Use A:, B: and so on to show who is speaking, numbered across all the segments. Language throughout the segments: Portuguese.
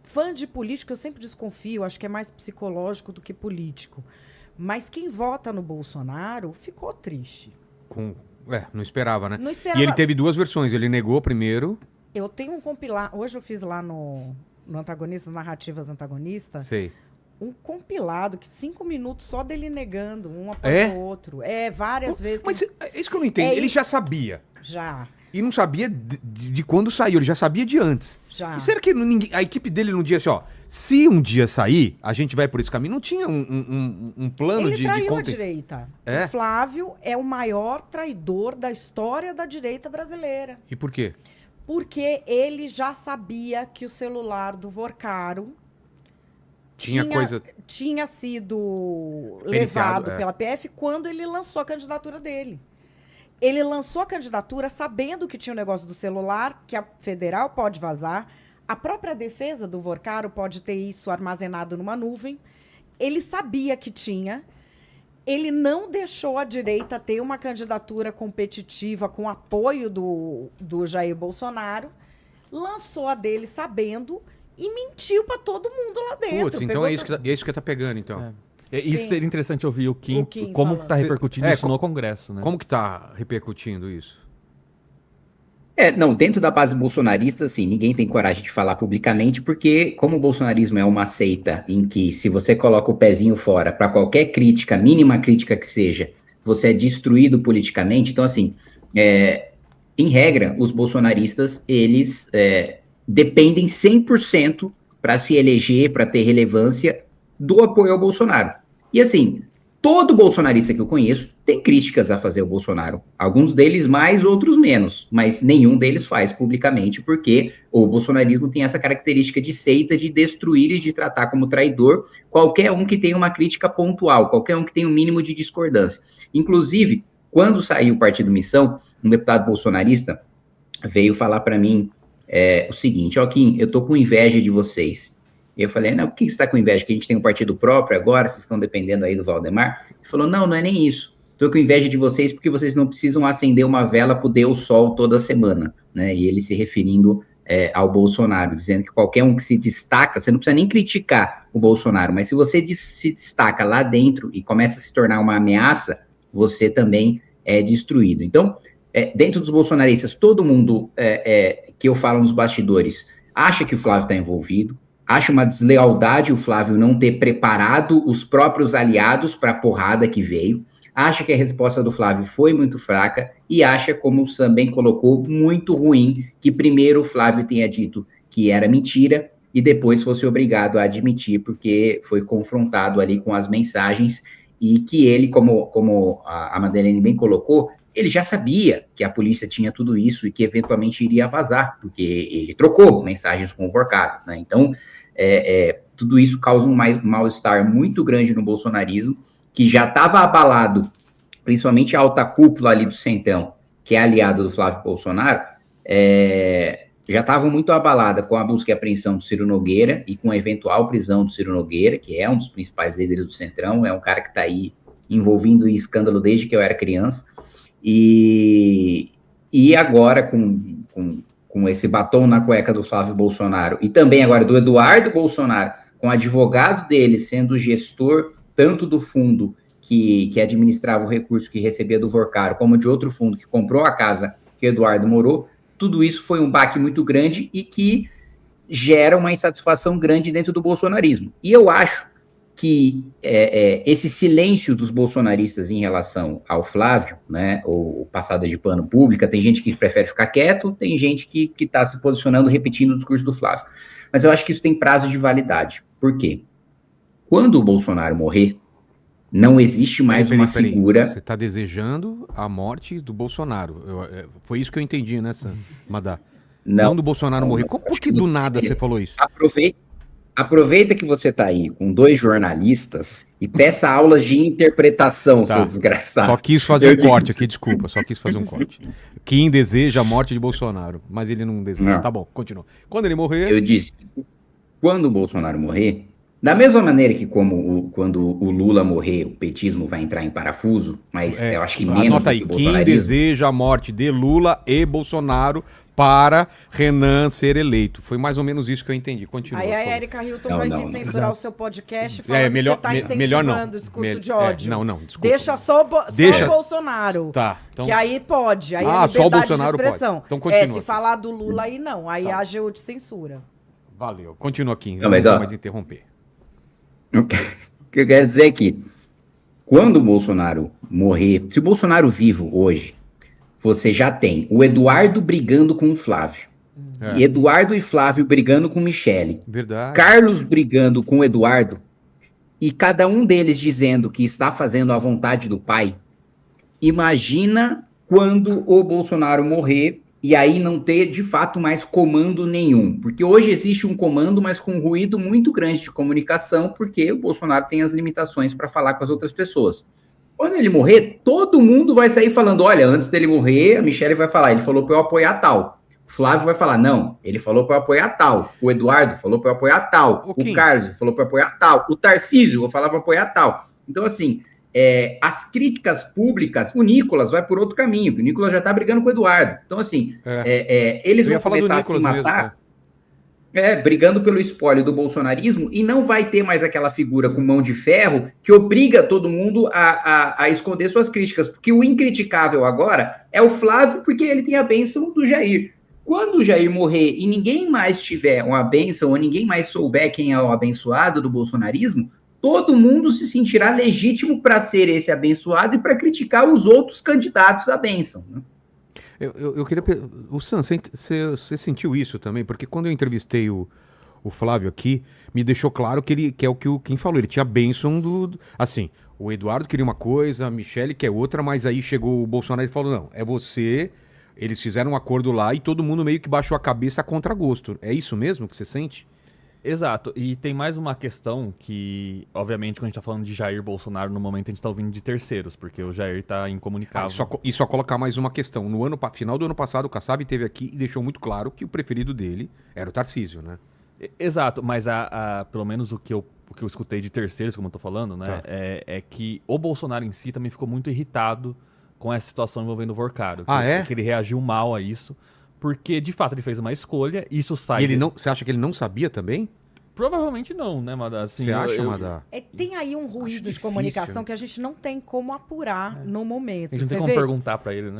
A: Fã de político, eu sempre desconfio, acho que é mais psicológico do que político. Mas quem vota no Bolsonaro ficou triste.
B: Não esperava, né?
A: Não
B: E ele
A: esperava.
B: teve duas versões. Ele negou primeiro.
A: Eu tenho um compilado. Hoje eu fiz lá no Antagonista, Narrativas Antagonista,
B: Sei.
A: um compilado que 5 minutos só dele negando, um após o outro. Várias vezes.
B: Mas é isso que eu não entendo. Ele já sabia.
A: Já.
B: E não sabia de quando saiu, ele já sabia de antes.
A: Já.
B: E será que a equipe dele não dizia assim, ó, se um dia sair, a gente vai por esse caminho? Não tinha um plano
A: Ele
B: de
A: traiu a
B: conteúdo?
A: direita.
B: É?
A: O Flávio é o maior traidor da história da direita brasileira.
B: E por quê?
A: Porque ele já sabia que o celular do Vorcaro tinha sido levado pela PF quando ele lançou a candidatura dele. Ele lançou a candidatura sabendo que tinha o negócio do celular, que a federal pode vazar, a própria defesa do Vorcaro pode ter isso armazenado numa nuvem. Ele sabia que tinha. Ele não deixou a direita ter uma candidatura competitiva com apoio do Jair Bolsonaro, lançou a dele sabendo e mentiu para todo mundo lá dentro.
B: Putz, então é isso que tá pegando, então.
C: Isso seria interessante ouvir o Kim como
A: falando.
C: tá repercutindo isso no Congresso, né?
B: Como que tá repercutindo isso?
D: Não, dentro da base bolsonarista, assim, ninguém tem coragem de falar publicamente, porque como o bolsonarismo é uma seita em que se você coloca o pezinho fora para qualquer crítica, mínima crítica que seja, você é destruído politicamente. Então, assim, em regra, os bolsonaristas, eles dependem 100% para se eleger, para ter relevância, do apoio ao Bolsonaro. E assim, todo bolsonarista que eu conheço tem críticas a fazer ao Bolsonaro. Alguns deles mais, outros menos. Mas nenhum deles faz publicamente, porque o bolsonarismo tem essa característica de seita, de destruir e de tratar como traidor qualquer um que tenha uma crítica pontual, qualquer um que tenha um mínimo de discordância. Inclusive, quando saiu o Partido Missão, um deputado bolsonarista veio falar para mim o seguinte: Kim, eu tô com inveja de vocês. E eu falei, não, por que você está com inveja? Que a gente tem um partido próprio agora, vocês estão dependendo aí do Valdemar? Ele falou, não é nem isso. Estou com inveja de vocês porque vocês não precisam acender uma vela para o Deus Sol toda semana, né? E ele se referindo ao Bolsonaro, dizendo que qualquer um que se destaca, você não precisa nem criticar o Bolsonaro, mas se você se destaca lá dentro e começa a se tornar uma ameaça, você também é destruído. Então, dentro dos bolsonaristas, todo mundo que eu falo nos bastidores acha que o Flávio está envolvido, acha uma deslealdade o Flávio não ter preparado os próprios aliados para a porrada que veio, acha que a resposta do Flávio foi muito fraca e acha, como o Sam bem colocou, muito ruim que primeiro o Flávio tenha dito que era mentira e depois fosse obrigado a admitir porque foi confrontado ali com as mensagens e que ele, como a Madeleine bem colocou, ele já sabia que a polícia tinha tudo isso e que eventualmente iria vazar, porque ele trocou mensagens com o Vorcaro, né? Então, tudo isso causa um mal-estar muito grande no bolsonarismo, que já estava abalado, principalmente a alta cúpula ali do Centrão, que é aliado do Flávio Bolsonaro, já estava muito abalada com a busca e apreensão do Ciro Nogueira e com a eventual prisão do Ciro Nogueira, que é um dos principais líderes do Centrão, é um cara que está aí envolvido em escândalo desde que eu era criança. E agora, com esse batom na cueca do Flávio Bolsonaro, e também agora do Eduardo Bolsonaro, com o advogado dele sendo gestor tanto do fundo que administrava o recurso que recebia do Vorcaro, como de outro fundo que comprou a casa que o Eduardo morou, tudo isso foi um baque muito grande e que gera uma insatisfação grande dentro do bolsonarismo. E eu acho que esse silêncio dos bolsonaristas em relação ao Flávio, né, ou passada de pano pública, tem gente que prefere ficar quieto, tem gente que está se posicionando repetindo o discurso do Flávio. Mas eu acho que isso tem prazo de validade. Por quê? Quando o Bolsonaro morrer, não existe mais uma figura...
B: Você está desejando a morte do Bolsonaro. Foi isso que eu entendi, né, Madá?
D: Não.
B: Quando o Bolsonaro morrer. Por que do nada você falou isso?
D: Aproveita que você está aí com 2 jornalistas e peça aulas de interpretação, seu desgraçado.
B: Só quis fazer um corte aqui, desculpa. Só quis fazer um corte. Quem deseja a morte de Bolsonaro, mas ele não deseja. Não. Tá bom, continua. Quando ele morrer...
D: Eu disse, quando o Bolsonaro morrer, Da mesma maneira que quando o Lula morrer, o petismo vai entrar em parafuso, mas eu acho que menos do
B: aí,
D: que o
B: quem
D: bolsonarismo.
B: deseja a morte de Lula e Bolsonaro para Renan ser eleito. Foi mais ou menos isso que eu entendi. Continua.
A: Aí a Erika Hilton vai vir censurar o seu podcast falando
B: melhor,
A: que você está incentivando o discurso de ódio.
B: Não, desculpa.
A: Deixa só o Bolsonaro.
B: Tá. Então...
A: Que aí pode. Aí é
B: só o
A: liberdade
B: Bolsonaro
A: de expressão.
B: pode. Então continua.
A: Se falar do Lula aí não. Aí a AGU de censura.
B: Valeu. Continua aqui.
D: Não, mas,
B: vou mais interromper.
D: O que eu quero dizer é que quando o Bolsonaro morrer, se o Bolsonaro vivo hoje, você já tem o Eduardo brigando com o Flávio. E Eduardo e Flávio brigando com Michele.
B: Verdade.
D: Carlos brigando com o Eduardo. E cada um deles dizendo que está fazendo a vontade do pai. Imagina quando o Bolsonaro morrer e aí não ter, de fato, mais comando nenhum. Porque hoje existe um comando, mas com um ruído muito grande de comunicação, porque o Bolsonaro tem as limitações para falar com as outras pessoas. Quando ele morrer, todo mundo vai sair falando, olha, antes dele morrer, a Michele vai falar, ele falou para eu apoiar tal. O Flávio vai falar, não, ele falou para eu apoiar tal. O Eduardo falou para eu apoiar tal. O Carlos falou para eu apoiar tal. O Tarcísio, vou falar para apoiar tal. Então, assim, as críticas públicas, o Nicolas vai por outro caminho, que o Nicolas já está brigando com o Eduardo. Então, assim, eles vão começar a se matar brigando pelo espólio do bolsonarismo e não vai ter mais aquela figura com mão de ferro que obriga todo mundo a esconder suas críticas, porque o incriticável agora é o Flávio, porque ele tem a bênção do Jair. Quando o Jair morrer e ninguém mais tiver uma bênção ou ninguém mais souber quem é o abençoado do bolsonarismo, todo mundo se sentirá legítimo para ser esse abençoado e para criticar os outros candidatos à bênção. Né?
B: Eu queria... O Sam, você sentiu isso também? Porque quando eu entrevistei o Flávio aqui, me deixou claro que é o que o Kim falou. Ele tinha a bênção do... Assim, o Eduardo queria uma coisa, a Michele quer outra, mas aí chegou o Bolsonaro e falou, não, é você... Eles fizeram um acordo lá e todo mundo meio que baixou a cabeça a contragosto. É isso mesmo que você sente?
C: Exato. E tem mais uma questão que, obviamente, quando a gente tá falando de Jair Bolsonaro, no momento a gente tá ouvindo de terceiros, porque o Jair tá incomunicável.
B: E só colocar mais uma questão. No final do ano passado, o Kassab esteve aqui e deixou muito claro que o preferido dele era o Tarcísio, né?
C: Exato, mas pelo menos o que eu escutei de terceiros, como eu tô falando, né, tá. é que o Bolsonaro em si também ficou muito irritado com essa situação envolvendo o Vorcaro. Que ele reagiu mal a isso, porque de fato ele fez uma escolha, isso sai...
B: E você acha que ele não sabia também?
C: Provavelmente não, né, Madá? Assim,
B: você acha, Madá?
A: Tem aí um ruído de comunicação que a gente não tem como apurar no momento.
C: A gente não tem como perguntar pra ele, né?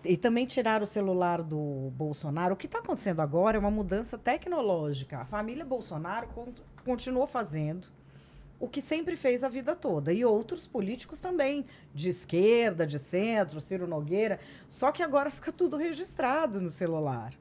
A: E também tirar o celular do Bolsonaro. O que está acontecendo agora é uma mudança tecnológica. A família Bolsonaro continuou fazendo o que sempre fez a vida toda. E outros políticos também, de esquerda, de centro, Ciro Nogueira. Só que agora fica tudo registrado no celular.